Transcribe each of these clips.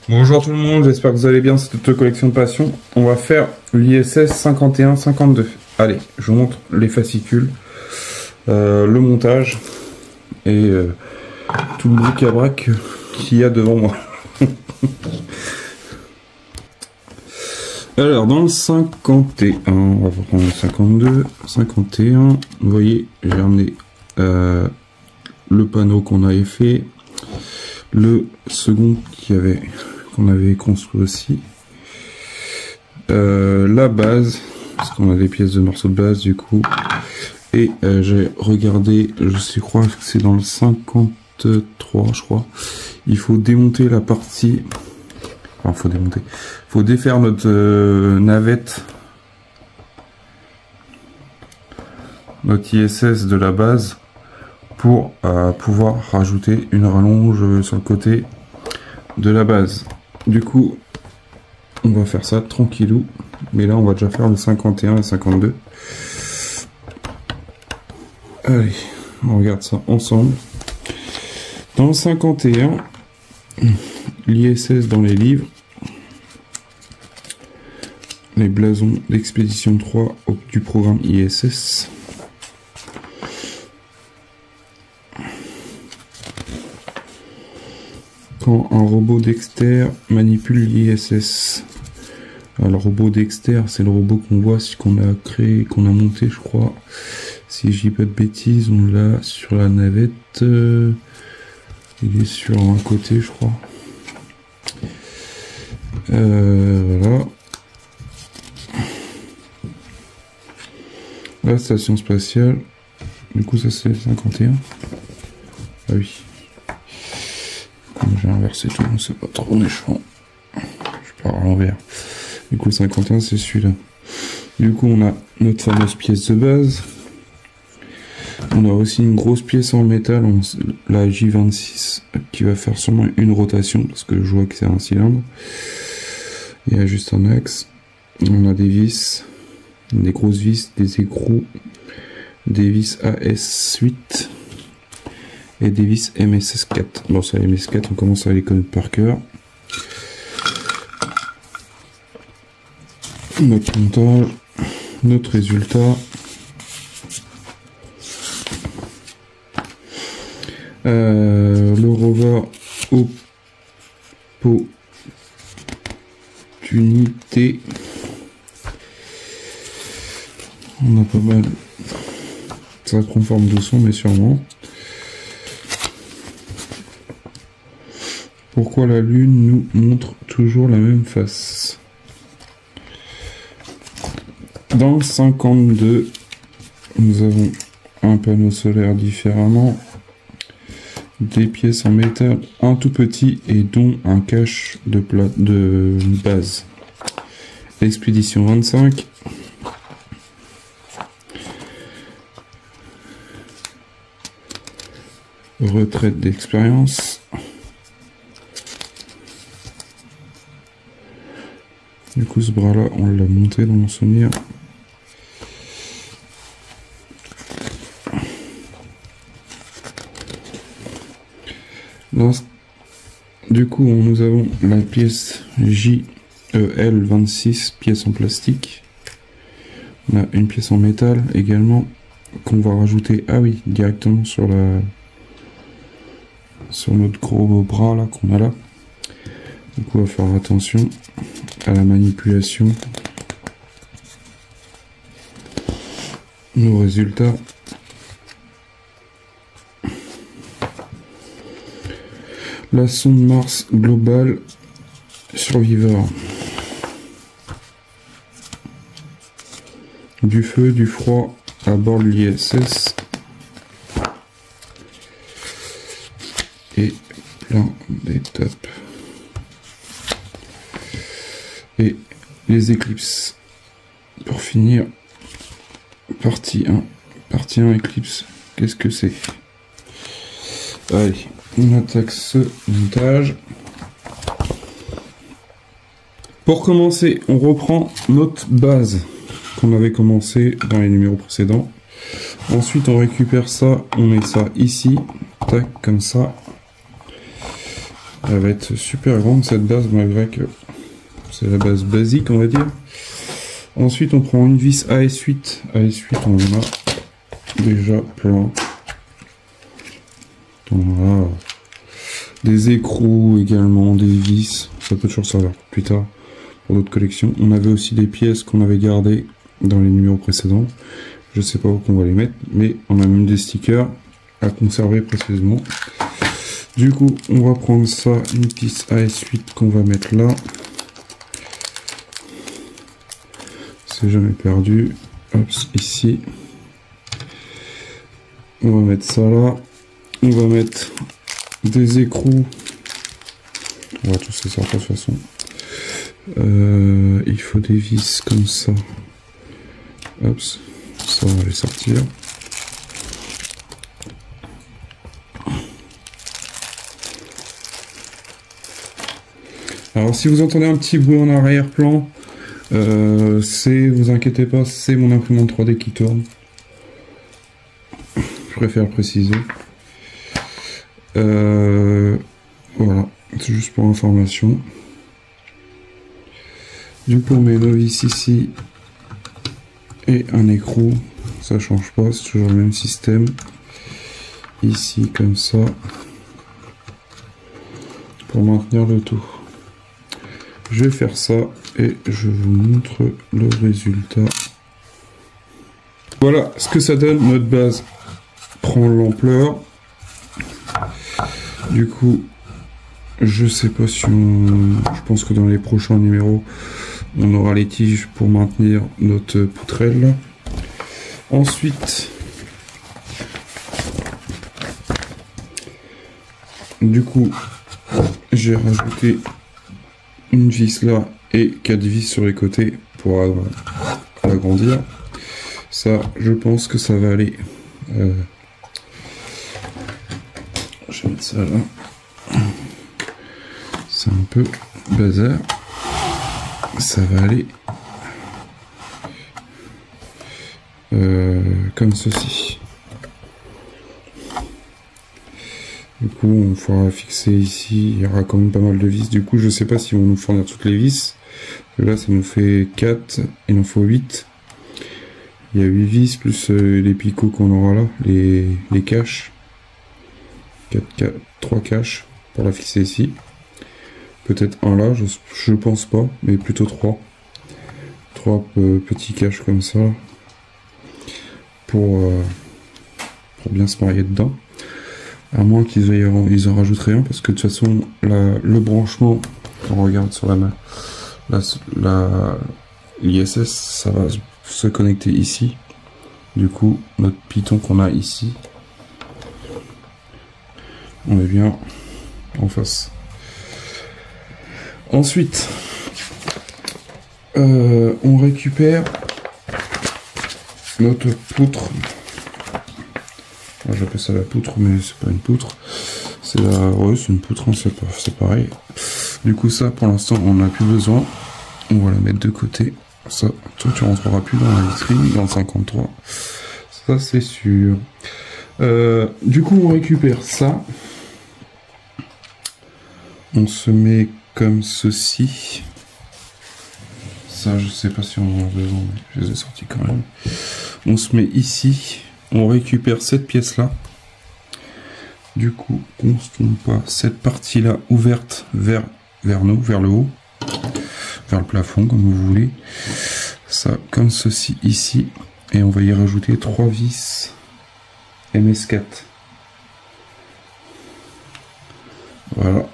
Bonjour tout le monde, j'espère que vous allez bien, c'est toute collection de passion. On va faire l'ISS 51-52. Allez, je vous montre les fascicules, le montage et tout le bric-à-brac qu'il y a devant moi. Alors dans le 51, on va prendre le 52, 51, vous voyez, j'ai ramené le panneau qu'on avait fait, le second qu'on avait construit aussi, la base, parce qu'on a des pièces de morceaux de base du coup, et j'ai regardé, je crois que c'est dans le 53 je crois, il faut démonter la partie, enfin faut défaire notre navette, notre ISS de la base, pour pouvoir rajouter une rallonge sur le côté de la base. Du coup, on va faire ça tranquillou, mais là on va déjà faire le 51 et 52. Allez, on regarde ça ensemble. Dans le 51, l'ISS dans les livres, les blasons d'expédition 3 du programme ISS. Quand un robot Dexter manipule l'ISS. Alors, le robot Dexter, c'est le robot qu'on voit, qu'on a créé, qu'on a monté, je crois. Si je dis pas de bêtises, on l'a sur la navette. Il est sur un côté, je crois. Voilà. La station spatiale. Du coup, ça c'est 51. Ah oui. J'ai inversé tout, c'est pas trop méchant. Je pars à l'envers. Du coup, le 51, c'est celui-là. Du coup, on a notre fameuse pièce de base. On a aussi une grosse pièce en métal, la J26, qui va faire seulement une rotation, parce que je vois que c'est un cylindre. Il y a juste un axe. On a des vis, des grosses vis, des écrous, des vis AS8. Et des vis MSS4. Bon, ça, MSS4, on commence à les connaître par cœur. Notre montage, notre résultat. Le rover opportunité. On a pas mal. Ça prend forme de son, mais sûrement. Pourquoi la Lune nous montre toujours la même face? Dans le 52, nous avons un panneau solaire différemment, des pièces en métal, un tout petit et dont un cache de base. Expédition 25. Retraite d'expérience. Du coup, ce bras-là, on l'a monté dans mon souvenir. Là, du coup, nous avons la pièce JEL26, pièce en plastique. On a une pièce en métal également, qu'on va rajouter, ah oui, directement sur notre gros bras là qu'on a là. Du coup, on va faire attention à la manipulation. Nos résultats. La sonde Mars Global Survivor. Du feu, du froid à bord de l'ISS. Et plein d'étapes. Et les éclipses. Pour finir, partie 1. Partie 1 éclipse. Qu'est-ce que c'est? Allez, on attaque ce montage. Pour commencer, on reprend notre base qu'on avait commencé dans les numéros précédents. Ensuite, on récupère ça, on met ça ici. Tac, comme ça. Elle va être super grande cette base, malgré que c'est la base basique, on va dire. Ensuite, on prend une vis AS8. AS8, on en a déjà plein. On a des écrous également, des vis. Ça peut toujours servir plus tard pour d'autres collections. On avait aussi des pièces qu'on avait gardées dans les numéros précédents. Je sais pas où qu'on va les mettre, mais on a même des stickers à conserver précisément. Du coup, on va prendre ça, une piste AS8 qu'on va mettre là. C'est jamais perdu. Hop, ici. On va mettre ça là. On va mettre des écrous. On va tous les sortir de toute façon. Il faut des vis comme ça. Hop, ça on va les sortir. Alors si vous entendez un petit bruit en arrière-plan, vous inquiétez pas, c'est mon imprimante 3D qui tourne. Je préfère préciser. Voilà, c'est juste pour information. Du coup on met nos vis ici et un écrou, ça change pas, c'est toujours le même système. Ici comme ça, pour maintenir le tout. Je vais faire ça et je vous montre le résultat. Voilà ce que ça donne. Notre base prend l'ampleur. Du coup, je sais pas si je pense que dans les prochains numéros, on aura les tiges pour maintenir notre poutrelle. Ensuite, du coup, j'ai rajouté une vis là et 4 vis sur les côtés pour agrandir. Ça, je pense que ça va aller. Je vais mettre ça là. C'est un peu bazar. Ça va aller comme ceci. Du coup, on pourra fixer ici. Il y aura quand même pas mal de vis. Du coup, je sais pas si on nous fournir toutes les vis. Là, ça nous fait 4. Il en faut 8. Il y a 8 vis plus les picots qu'on aura là. Les caches. 3 caches pour la fixer ici. Peut-être un là, je pense pas, mais plutôt 3. 3 petits caches comme ça. Pour bien se marier dedans. À moins qu'ils en rajoutent rien, parce que de toute façon, le branchement, quand on regarde sur l'ISS, ça va se connecter ici. Du coup, notre piton qu'on a ici, on est bien en face. Ensuite, on récupère notre poutre. J'appelle ça la poutre, mais c'est pas une poutre. C'est c'est une poutre, hein, c'est pareil. Du coup, ça, pour l'instant, on n'a plus besoin. On va la mettre de côté. Ça, toi, tu rentreras plus dans la vitrine, dans le 53. Ça, c'est sûr. Du coup, on récupère ça. On se met comme ceci. Ça, je sais pas si on en a besoin, mais je les ai sortis quand même. On se met ici. On récupère cette pièce-là. Du coup, on ne se trompe pas. Cette partie-là ouverte vers nous, vers le haut. Vers le plafond, comme vous voulez. Ça, comme ceci, ici. Et on va y rajouter 3 vis MS4. Voilà.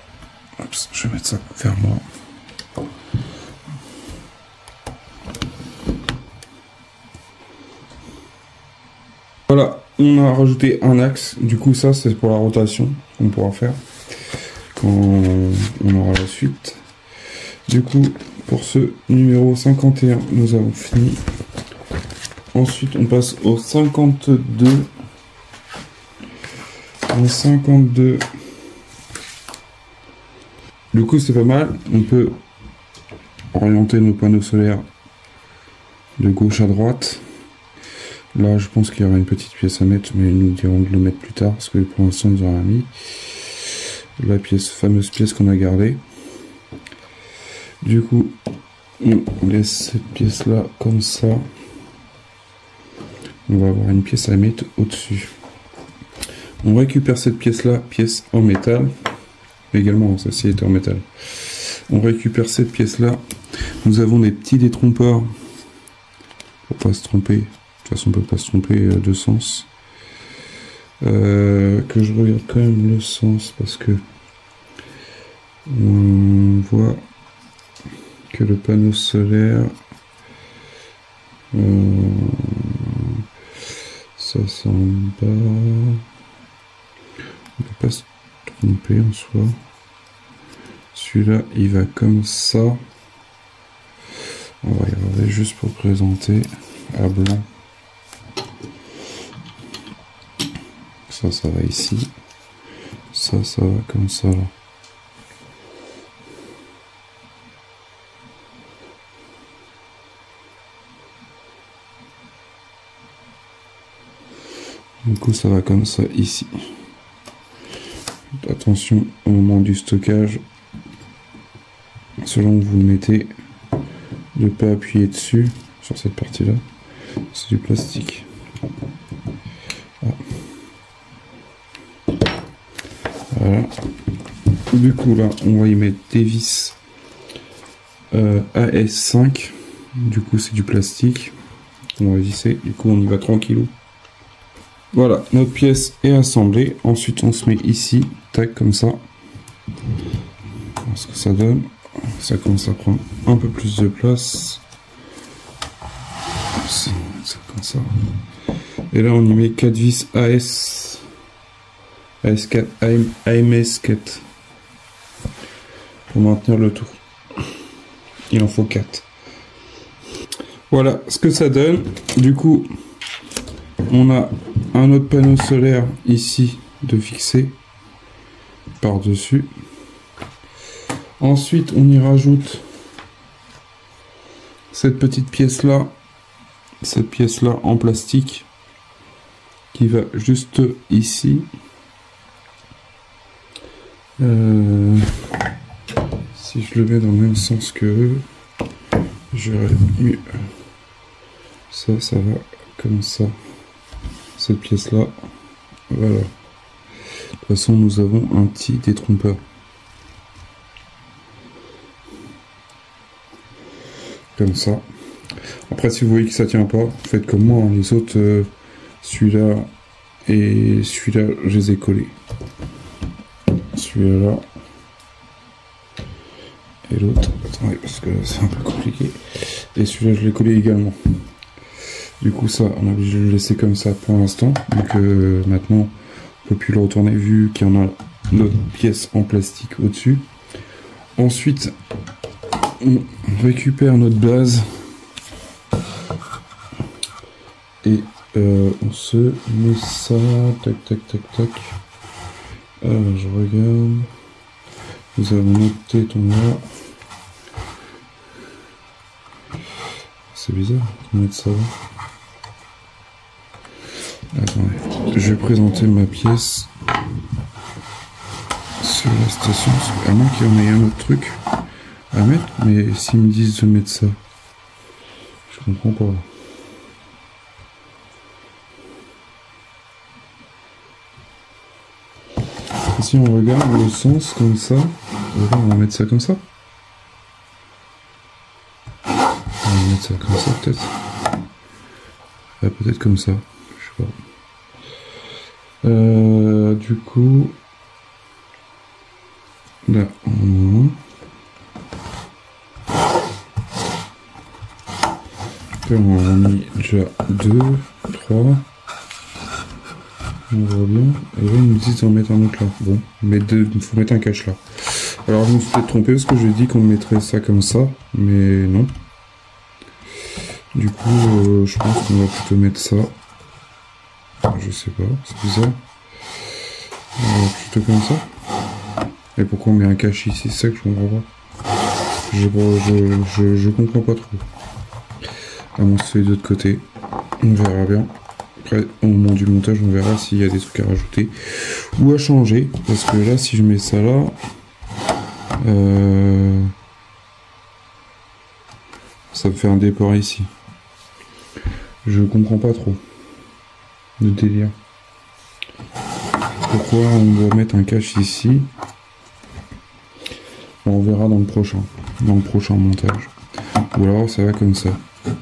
Oups, je vais mettre ça vers moi. Voilà, on a rajouté un axe. Du coup, ça, c'est pour la rotation qu'on pourra faire quand on aura la suite. Du coup, pour ce numéro 51, nous avons fini. Ensuite, on passe au 52. En 52. Du coup, c'est pas mal. On peut orienter nos panneaux solaires de gauche à droite. Là, je pense qu'il y aura une petite pièce à mettre, mais ils nous diront de le mettre plus tard, parce que pour l'instant, ils n'ont rien mis. la fameuse pièce qu'on a gardée. Du coup, on laisse cette pièce là comme ça. On va avoir une pièce à mettre au-dessus. On récupère cette pièce là, pièce en métal. Également, celle-ci est en métal. On récupère cette pièce là. Nous avons des petits détrompeurs. Pour pas se tromper. De toute façon, on peut pas se tromper de sens. Que je regarde quand même le sens parce que on voit que le panneau solaire ça c'est en bas. On peut pas se tromper en soi. Celui-là il va comme ça. On va regarder juste pour présenter à blanc. Ça va ici. Ça va comme ça là. Du coup, ça va comme ça ici. Attention au moment du stockage, selon où vous le mettez, de ne pas appuyer dessus sur cette partie-là. C'est du plastique. Ah. Voilà. Du coup, là, on va y mettre des vis AS5. Du coup, c'est du plastique. On va visser. Du coup, on y va tranquillou. Voilà, notre pièce est assemblée. Ensuite, on se met ici, tac, comme ça. Voir ce que ça donne. Ça commence à prendre un peu plus de place. Ça comme ça. Et là, on y met 4 vis AS4, AMS4 pour maintenir le tout. Il en faut 4. Voilà ce que ça donne. Du coup, on a un autre panneau solaire ici de fixer par-dessus. Ensuite, on y rajoute cette petite pièce-là en plastique qui va juste ici. Si je le mets dans le même sens que eux, j'aurais mieux. Ça va comme ça. Cette pièce là, voilà. De toute façon, nous avons un petit détrompeur. Comme ça. Après, si vous voyez que ça tient pas, faites comme moi. Hein. Les autres, celui-là et celui-là, je les ai collés. Celui-là et l'autre. Attendez, parce que c'est un peu compliqué. Et celui-là, je l'ai collé également. Du coup, ça, on est obligé de le laisser comme ça pour l'instant. Donc maintenant, on peut plus le retourner vu qu'il y en a notre pièce en plastique au-dessus. Ensuite, on récupère notre base et on se met ça. Tac, tac, tac, tac. Alors, je regarde. Nous avons notre téton là. C'est bizarre de mettre ça là. Attendez, je vais présenter ma pièce sur la station, à moins qu'il y en ait un autre truc à mettre, mais s'ils me disent de mettre ça, je comprends pas. Si on regarde le sens comme ça, on va mettre ça comme ça. On va mettre ça comme ça peut-être. Peut-être comme ça. Je sais pas. Du coup, là, on en a mis déjà 2, 3. On voit bien. Et là, ils nous disent d'en mettre un autre là. Bon, il faut mettre un cache là. Alors, je me suis peut-être trompé parce que j'ai dit qu'on mettrait ça comme ça, mais non. Du coup, je pense qu'on va plutôt mettre ça. Je sais pas, c'est bizarre. Plutôt comme ça. Et pourquoi on met un cache ici? C'est ça que je comprends pas. Je comprends pas trop. À mon sens, de l'autre côté. On verra bien. Après, au moment du montage, on verra s'il y a des trucs à rajouter ou à changer, parce que là si je mets ça là, ça me fait un déport ici. Je comprends pas trop le délire. Pourquoi on doit mettre un cache ici? On verra dans le prochain montage. Ou alors ça va comme ça.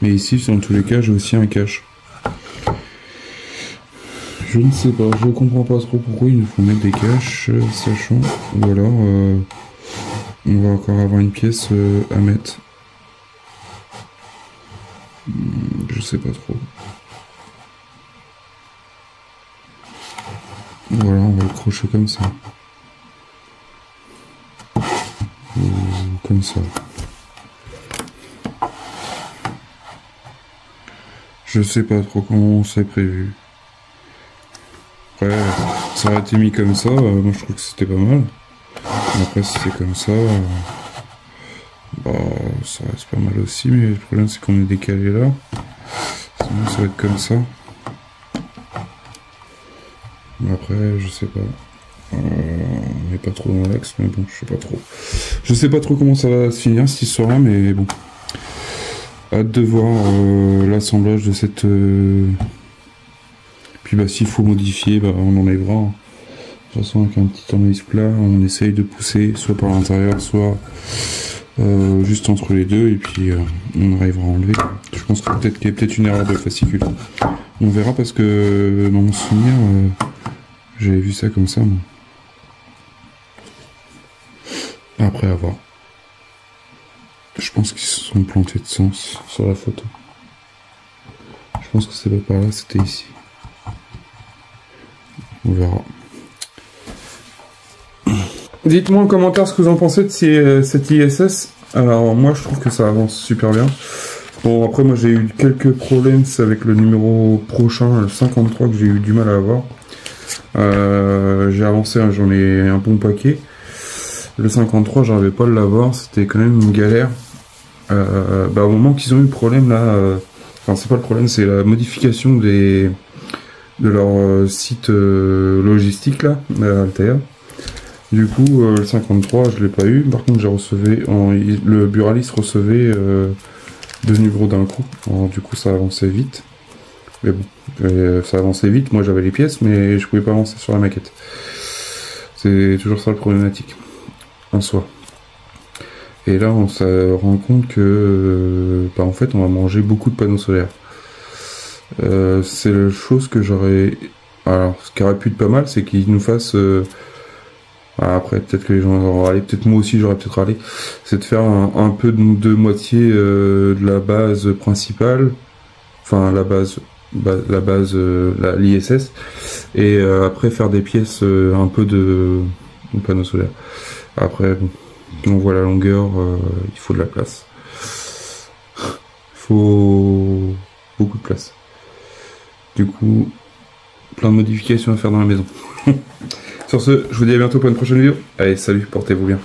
Mais ici, dans tous les cas, j'ai aussi un cache. Je ne sais pas, je comprends pas trop pourquoi il nous faut mettre des caches, sachant. Ou alors, on va encore avoir une pièce à mettre. Je sais pas trop. Voilà, on va le crocher comme ça. Ou comme ça. Je sais pas trop comment c'est prévu. Après, ça aurait été mis comme ça, moi je trouve que c'était pas mal. Après, si c'est comme ça, bah, ça reste pas mal aussi, mais le problème c'est qu'on est décalé là. Sinon, ça va être comme ça. Après, je sais pas. On n'est pas trop dans l'axe, mais bon, je sais pas trop. Je sais pas trop comment ça va se finir cette histoire-là, mais bon. Hâte de voir l'assemblage de cette. Puis bah s'il faut modifier, bah on enlèvera. De toute façon, avec un petit tournevis plat, on essaye de pousser soit par l'intérieur, soit juste entre les deux, et puis on arrivera à enlever. Je pense que peut-être qu'il y a peut-être une erreur de fascicule. On verra parce que dans mon souvenir, j'avais vu ça comme ça. Moi. Après à voir. Je pense qu'ils se sont plantés de sens sur la photo. Je pense que c'est pas par là, c'était ici. On verra. Dites-moi en commentaire ce que vous en pensez de cette ISS. Alors moi je trouve que ça avance super bien. Bon après moi j'ai eu quelques problèmes avec le numéro prochain, le 53, que j'ai eu du mal à avoir. J'ai avancé, hein, j'en ai un bon paquet. Le 53 j'arrivais pas à l'avoir, c'était quand même une galère. Bah, au moment qu'ils ont eu le problème là, enfin c'est pas le problème, c'est la modification de leur site logistique là, Altair. Du coup le 53 je l'ai pas eu, par contre j'ai recevé, le buraliste recevait 2 numéros d'un coup, alors, du coup ça avançait vite. Mais bon, ça avançait vite, moi j'avais les pièces mais je pouvais pas avancer sur la maquette. C'est toujours ça le problématique, en soi. Et là, on se rend compte que, bah, en fait, on va manger beaucoup de panneaux solaires. C'est la chose que j'aurais... Alors, ce qui aurait pu être pas mal, c'est qu'ils nous fassent... Après, peut-être que les gens vont râler, peut-être moi aussi j'aurais peut-être râlé, c'est de faire un peu de moitié de la base principale, enfin la base l'ISS, et après faire des pièces un peu de panneaux solaires. Après, bon. On voit la longueur, il faut de la place. Il faut beaucoup de place. Du coup, plein de modifications à faire dans la maison. Sur ce, je vous dis à bientôt pour une prochaine vidéo. Allez, salut, portez-vous bien.